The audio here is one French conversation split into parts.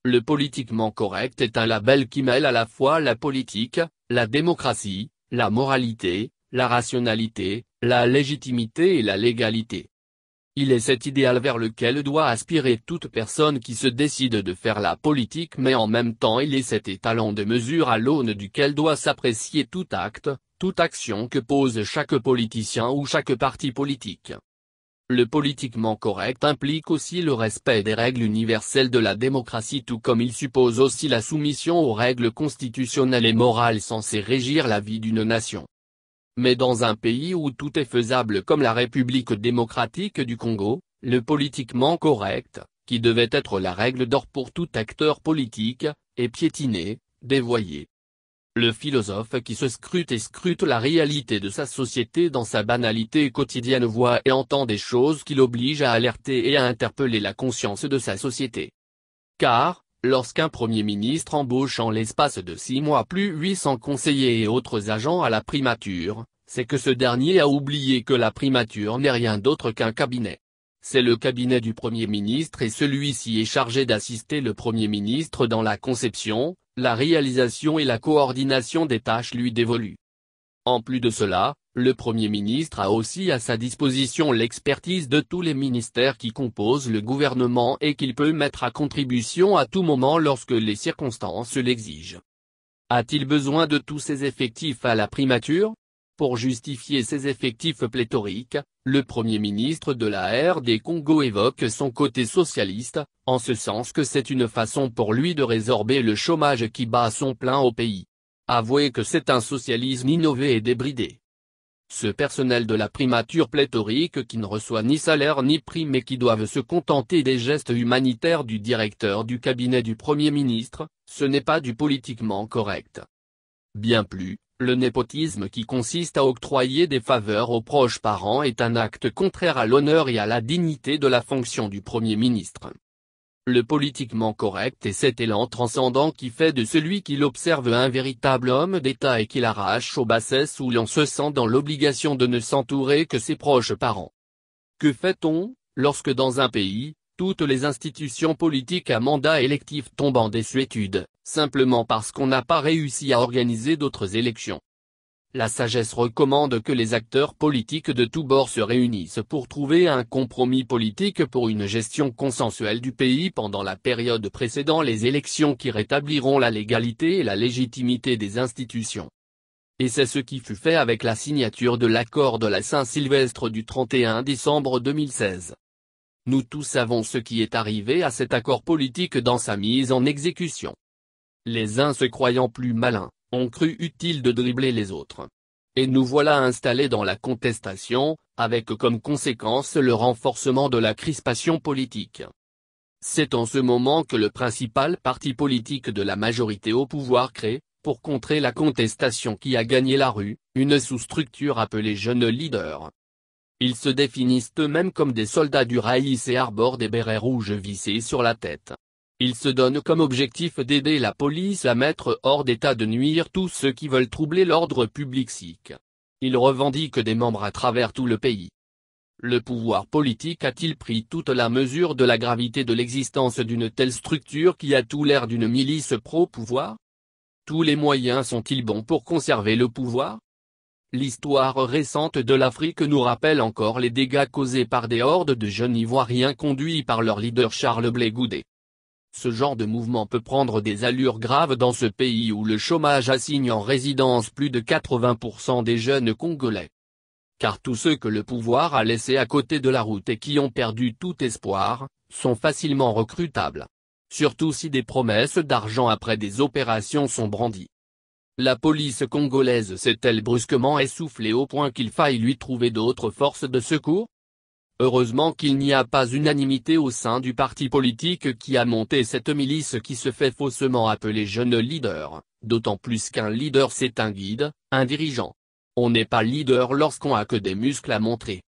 Le politiquement correct est un label qui mêle à la fois la politique, la démocratie, la moralité, la rationalité, la légitimité et la légalité. Il est cet idéal vers lequel doit aspirer toute personne qui se décide de faire la politique, mais en même temps il est cet étalon de mesure à l'aune duquel doit s'apprécier tout acte, toute action que pose chaque politicien ou chaque parti politique. Le politiquement correct implique aussi le respect des règles universelles de la démocratie, tout comme il suppose aussi la soumission aux règles constitutionnelles et morales censées régir la vie d'une nation. Mais dans un pays où tout est faisable comme la République démocratique du Congo, le politiquement correct, qui devait être la règle d'or pour tout acteur politique, est piétiné, dévoyé. Le philosophe qui se scrute et scrute la réalité de sa société dans sa banalité quotidienne voit et entend des choses qui l'obligent à alerter et à interpeller la conscience de sa société. Car, lorsqu'un Premier ministre embauche en l'espace de 6 mois plus 800 conseillers et autres agents à la primature, c'est que ce dernier a oublié que la primature n'est rien d'autre qu'un cabinet. C'est le cabinet du Premier ministre et celui-ci est chargé d'assister le Premier ministre dans la conception, la réalisation et la coordination des tâches lui dévolues. En plus de cela, le Premier ministre a aussi à sa disposition l'expertise de tous les ministères qui composent le gouvernement et qu'il peut mettre à contribution à tout moment lorsque les circonstances l'exigent. A-t-il besoin de tous ces effectifs à la primature? Pour justifier ces effectifs pléthoriques, le Premier ministre de la RD Congo évoque son côté socialiste, en ce sens que c'est une façon pour lui de résorber le chômage qui bat son plein au pays. Avouez que c'est un socialisme innové et débridé. Ce personnel de la primature pléthorique qui ne reçoit ni salaire ni prime et qui doivent se contenter des gestes humanitaires du directeur du cabinet du Premier ministre, ce n'est pas du politiquement correct. Bien plus, le népotisme qui consiste à octroyer des faveurs aux proches parents est un acte contraire à l'honneur et à la dignité de la fonction du Premier ministre. Le politiquement correct est cet élan transcendant qui fait de celui qui l'observe un véritable homme d'État et qui l'arrache aux bassesses où l'on se sent dans l'obligation de ne s'entourer que ses proches parents. Que fait-on, lorsque dans un pays, toutes les institutions politiques à mandat électif tombent en désuétude, simplement parce qu'on n'a pas réussi à organiser d'autres élections? La sagesse recommande que les acteurs politiques de tous bords se réunissent pour trouver un compromis politique pour une gestion consensuelle du pays pendant la période précédant les élections qui rétabliront la légalité et la légitimité des institutions. Et c'est ce qui fut fait avec la signature de l'accord de la Saint-Sylvestre du 31 décembre 2016. Nous tous savons ce qui est arrivé à cet accord politique dans sa mise en exécution. Les uns se croyant plus malins, ont cru utile de dribbler les autres. Et nous voilà installés dans la contestation, avec comme conséquence le renforcement de la crispation politique. C'est en ce moment que le principal parti politique de la majorité au pouvoir crée, pour contrer la contestation qui a gagné la rue, une sous-structure appelée Jeunes Leaders. Ils se définissent eux-mêmes comme des soldats du raïs et arborent des bérets rouges vissés sur la tête. Ils se donnent comme objectif d'aider la police à mettre hors d'état de nuire tous ceux qui veulent troubler l'ordre public sikh. Ils revendiquent des membres à travers tout le pays. Le pouvoir politique a-t-il pris toute la mesure de la gravité de l'existence d'une telle structure qui a tout l'air d'une milice pro-pouvoir? Tous les moyens sont-ils bons pour conserver le pouvoir? L'histoire récente de l'Afrique nous rappelle encore les dégâts causés par des hordes de jeunes Ivoiriens conduits par leur leader Charles Blé Goudé. Ce genre de mouvement peut prendre des allures graves dans ce pays où le chômage assigne en résidence plus de 80% des jeunes Congolais. Car tous ceux que le pouvoir a laissés à côté de la route et qui ont perdu tout espoir, sont facilement recrutables. Surtout si des promesses d'argent après des opérations sont brandies. La police congolaise s'est-elle brusquement essoufflée au point qu'il faille lui trouver d'autres forces de secours? Heureusement qu'il n'y a pas unanimité au sein du parti politique qui a monté cette milice qui se fait faussement appeler Jeunes Leaders, d'autant plus qu'un leader c'est un guide, un dirigeant. On n'est pas leader lorsqu'on a que des muscles à montrer.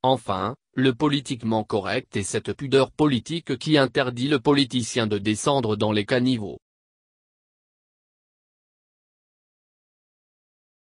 Enfin, le politiquement correct est cette pudeur politique qui interdit le politicien de descendre dans les caniveaux.